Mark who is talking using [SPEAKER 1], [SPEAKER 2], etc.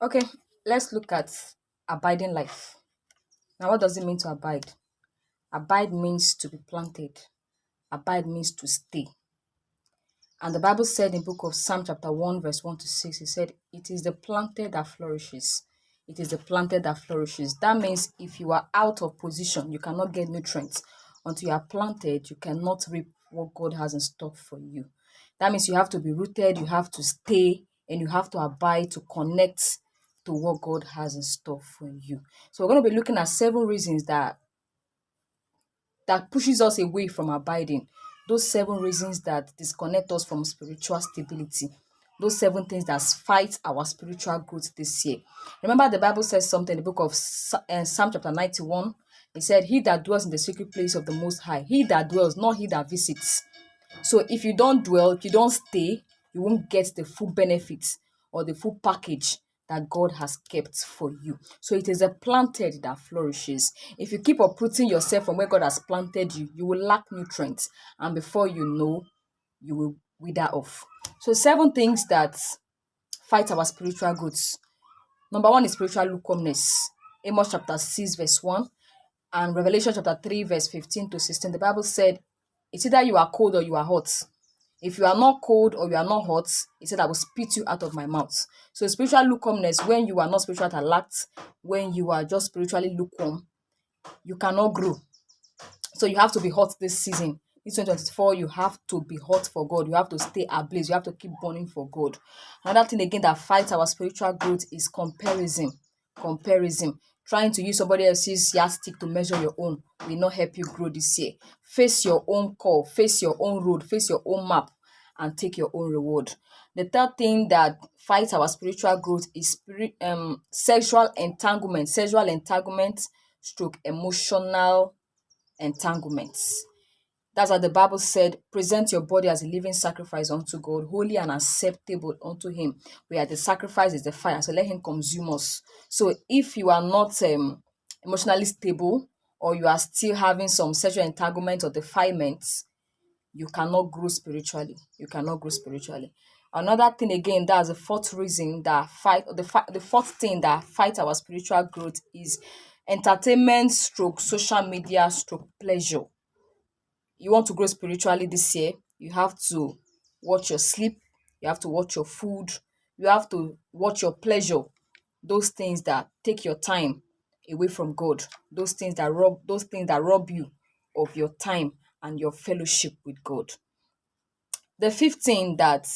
[SPEAKER 1] Okay, let's look at abiding life. Now, what does it mean to abide? Abide means to be planted. Abide means to stay. And the Bible said in book of Psalm chapter 1 verse 1 to 6, it said, it is the planted that flourishes. It is the planted that flourishes. That means if you are out of position, you cannot get nutrients. Until you are planted, you cannot reap what God has in stock for you. That means you have to be rooted, you have to stay, and you have to abide to connect to what God has in store for you. So we're going to be looking at 7 reasons that pushes us away from abiding. Those 7 reasons that disconnect us from spiritual stability. Those 7 things that fight our spiritual growth this year. Remember, the Bible says something in the book of Psalm chapter 91. It said, he that dwells in the secret place of the Most High, he that dwells, not he that visits. So if you don't dwell, if you don't stay, you won't get the full benefits or the full package that God has kept for you. So it is a planted that flourishes. If you keep uprooting yourself from where God has planted you, you will lack nutrients. And before you know, you will wither off. So 7 things that fight our spiritual goods. Number 1 is spiritual lukewarmness. Amos chapter 6 verse 1 and Revelation chapter 3 verse 15 to 16. The Bible said, it's either you are cold or you are hot. If you are not cold or you are not hot, he said, I will spit you out of my mouth. So spiritual lukewarmness, when you are not spiritual alert, when you are just spiritually lukewarm, you cannot grow. So you have to be hot this season. This 2024, you have to be hot for God. You have to stay ablaze. You have to keep burning for God. Another thing again that fights our spiritual growth is comparison. Comparison. Trying to use somebody else's yardstick to measure your own will not help you grow this year. Face your own call. Face your own road. Face your own map and take your own reward. The third thing that fights our spiritual growth is sexual entanglement, stroke emotional entanglements. That's why the Bible said, present your body as a living sacrifice unto God, holy and acceptable unto him. Where the sacrifice is the fire, so let him consume us. So if you are not emotionally stable, or you are still having some sexual entanglement or defilements, you cannot grow spiritually. You cannot grow spiritually. Another thing again, that's the fourth reason that the fourth thing that fight our spiritual growth is entertainment stroke social media stroke pleasure. You want to grow spiritually this year, you have to watch your sleep, you have to watch your food, you have to watch your pleasure. Those things that take your time away from God, those things that rob you of your time and your fellowship with God. The fifth thing that